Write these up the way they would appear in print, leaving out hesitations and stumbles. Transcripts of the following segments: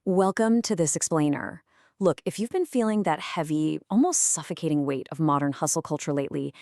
Welcome to this explainer. Look, if you've been feeling that heavy, almost suffocating weight of modern hustle culture lately,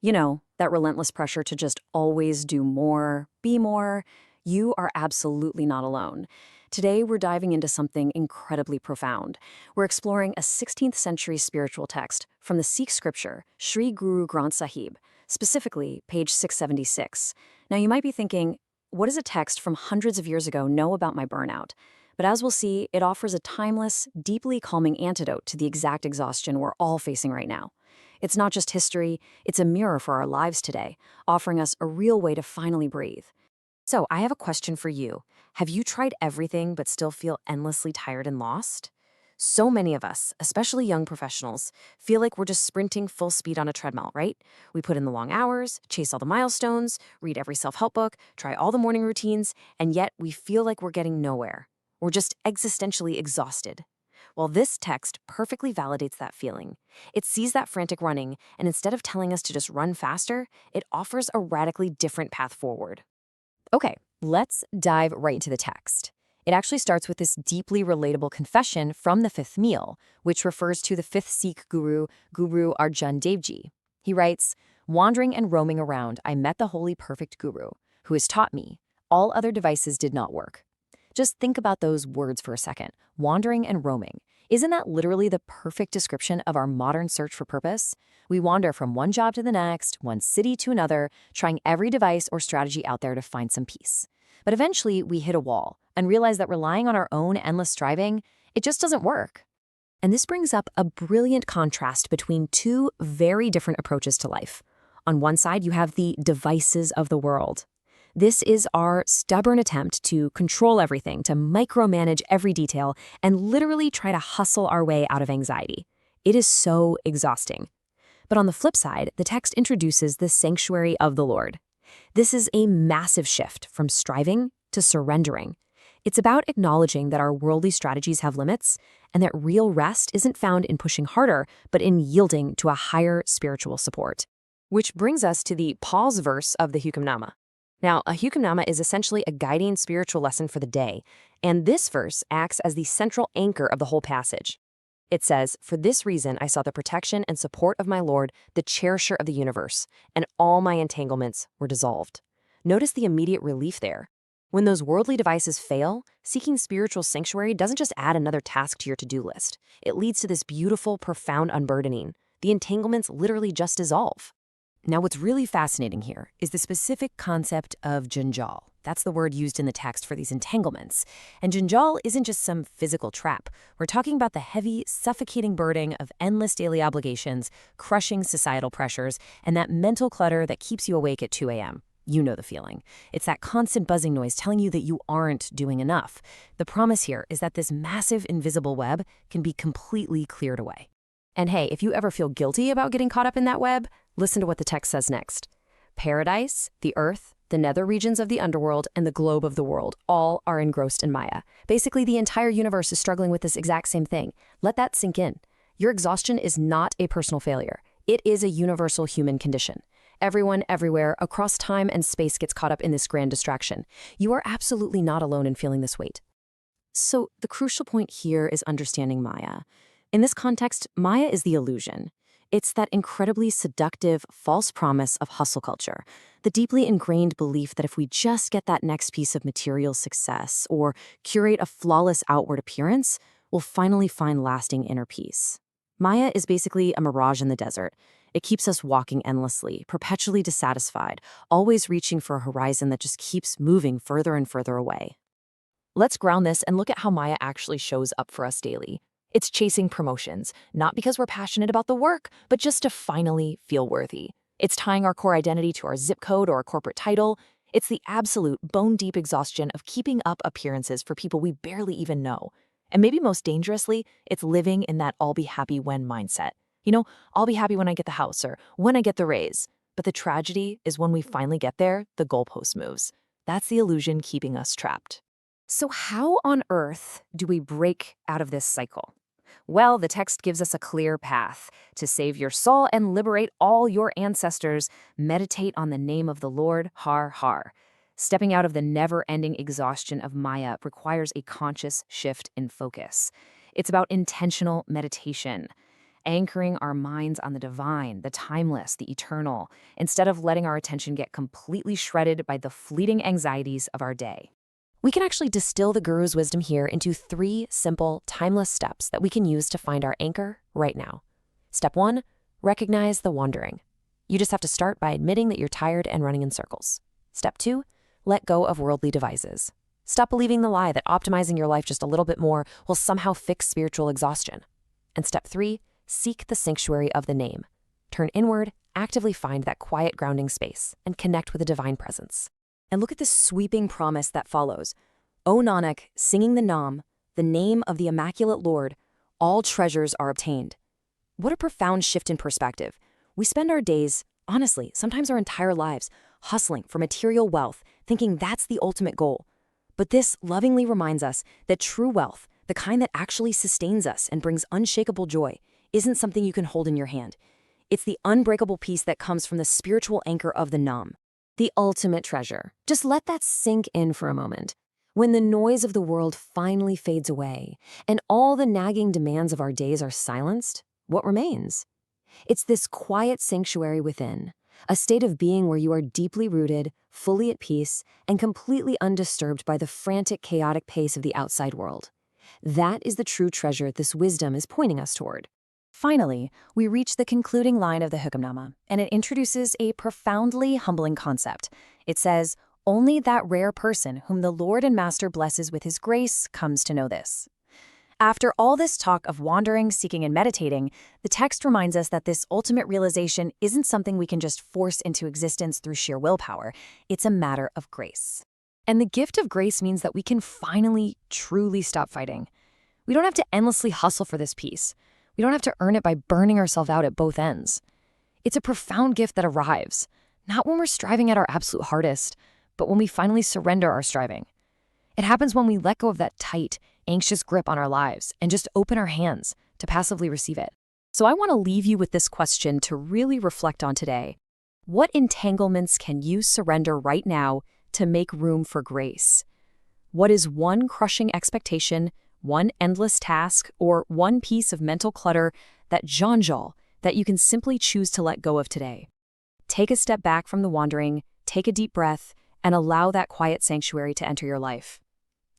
that relentless pressure to just always do more, be more, you are absolutely not alone. Today, we're diving into something incredibly profound. We're exploring a 16th century spiritual text from the Sikh scripture, Sri Guru Granth Sahib, specifically page 676. Now, you might be thinking, what does a text from hundreds of years ago know about my burnout? But as we'll see, it offers a timeless, deeply calming antidote to the exact exhaustion we're all facing right now. It's not just history, it's a mirror for our lives today, offering us a real way to finally breathe. So, I have a question for you. Have you tried everything but still feel endlessly tired and lost? So many of us, especially young professionals, feel like we're just sprinting full speed on a treadmill, right? We put in the long hours, chase all the milestones, read every self-help book, try all the morning routines, and yet we feel like we're getting nowhere. We're just existentially exhausted. Well, this text perfectly validates that feeling. It sees that frantic running, and instead of telling us to just run faster, it offers a radically different path forward. Okay, let's dive right into the text. It actually starts with this deeply relatable confession from the fifth Mehl, which refers to the fifth Sikh guru, Guru Arjan Dev Ji. He writes, "Wandering and roaming around, I met the holy perfect guru, who has taught me. All other devices did not work." Just think about those words for a second, wandering and roaming. Isn't that literally the perfect description of our modern search for purpose? We wander from one job to the next, one city to another, trying every device or strategy out there to find some peace. But eventually, we hit a wall and realize that relying on our own endless striving, it just doesn't work. And this brings up a brilliant contrast between two very different approaches to life. On one side, you have the devices of the world. This is our stubborn attempt to control everything, to micromanage every detail, and literally try to hustle our way out of anxiety. It is so exhausting. But on the flip side, the text introduces the sanctuary of the Lord. This is a massive shift from striving to surrendering. It's about acknowledging that our worldly strategies have limits, and that real rest isn't found in pushing harder, but in yielding to a higher spiritual support. Which brings us to the pause verse of the Hukamnama. Now, a Hukamnama is essentially a guiding spiritual lesson for the day, and this verse acts as the central anchor of the whole passage. It says, "For this reason I saw the protection and support of my Lord, the cherisher of the universe, and all my entanglements were dissolved." Notice the immediate relief there. When those worldly devices fail, seeking spiritual sanctuary doesn't just add another task to your to-do list. It leads to this beautiful, profound unburdening. The entanglements literally just dissolve. Now, what's really fascinating here is the specific concept of janjal. That's the word used in the text for these entanglements. And janjal isn't just some physical trap. We're talking about the heavy, suffocating burden of endless daily obligations, crushing societal pressures, and that mental clutter that keeps you awake at 2 a.m. You know the feeling. It's that constant buzzing noise telling you that you aren't doing enough. The promise here is that this massive invisible web can be completely cleared away. And hey, if you ever feel guilty about getting caught up in that web, listen to what the text says next. Paradise, the earth, the nether regions of the underworld, and the globe of the world all are engrossed in Maya. Basically, the entire universe is struggling with this exact same thing. Let that sink in. Your exhaustion is not a personal failure. It is a universal human condition. Everyone, everywhere, across time and space gets caught up in this grand distraction. You are absolutely not alone in feeling this weight. So the crucial point here is understanding Maya. In this context, Maya is the illusion. It's that incredibly seductive, false promise of hustle culture, the deeply ingrained belief that if we just get that next piece of material success or curate a flawless outward appearance, we'll finally find lasting inner peace. Maya is basically a mirage in the desert. It keeps us walking endlessly, perpetually dissatisfied, always reaching for a horizon that just keeps moving further and further away. Let's ground this and look at how Maya actually shows up for us daily. It's chasing promotions, not because we're passionate about the work, but just to finally feel worthy. It's tying our core identity to our zip code or a corporate title. It's the absolute bone-deep exhaustion of keeping up appearances for people we barely even know. And maybe most dangerously, it's living in that I'll be happy when mindset. I'll be happy when I get the house or when I get the raise. But the tragedy is when we finally get there, the goalpost moves. That's the illusion keeping us trapped. So how on earth do we break out of this cycle? Well, the text gives us a clear path. To save your soul and liberate all your ancestors, meditate on the name of the Lord, Har Har. Stepping out of the never-ending exhaustion of Maya requires a conscious shift in focus. It's about intentional meditation, anchoring our minds on the divine, the timeless, the eternal, instead of letting our attention get completely shredded by the fleeting anxieties of our day. We can actually distill the Guru's wisdom here into 3 simple, timeless steps that we can use to find our anchor right now. Step 1, recognize the wandering. You just have to start by admitting that you're tired and running in circles. Step 2, let go of worldly devices. Stop believing the lie that optimizing your life just a little bit more will somehow fix spiritual exhaustion. And step 3, seek the sanctuary of the name. Turn inward, actively find that quiet grounding space, and connect with a divine presence. And look at this sweeping promise that follows. O Nanak, singing the Naam, the name of the Immaculate Lord, all treasures are obtained. What a profound shift in perspective. We spend our days, honestly, sometimes our entire lives, hustling for material wealth, thinking that's the ultimate goal. But this lovingly reminds us that true wealth, the kind that actually sustains us and brings unshakable joy, isn't something you can hold in your hand. It's the unbreakable peace that comes from the spiritual anchor of the Naam, the ultimate treasure. Just let that sink in for a moment. When the noise of the world finally fades away and all the nagging demands of our days are silenced, what remains? It's this quiet sanctuary within, a state of being where you are deeply rooted, fully at peace, and completely undisturbed by the frantic, chaotic pace of the outside world. That is the true treasure this wisdom is pointing us toward. Finally, we reach the concluding line of the Hukamnama, and it introduces a profoundly humbling concept. It says, only that rare person whom the Lord and Master blesses with his grace comes to know this. After all this talk of wandering, seeking, and meditating, the text reminds us that this ultimate realization isn't something we can just force into existence through sheer willpower. It's a matter of grace. And the gift of grace means that we can finally, truly stop fighting. We don't have to endlessly hustle for this peace. We don't have to earn it by burning ourselves out at both ends. It's a profound gift that arrives, not when we're striving at our absolute hardest, but when we finally surrender our striving. It happens when we let go of that tight, anxious grip on our lives and just open our hands to passively receive it. So I want to leave you with this question to really reflect on today. What entanglements can you surrender right now to make room for grace? What is one crushing expectation, one endless task, or one piece of mental clutter, that janjal, that you can simply choose to let go of today? Take a step back from the wandering, take a deep breath, and allow that quiet sanctuary to enter your life.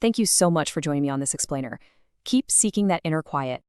Thank you so much for joining me on this explainer. Keep seeking that inner quiet,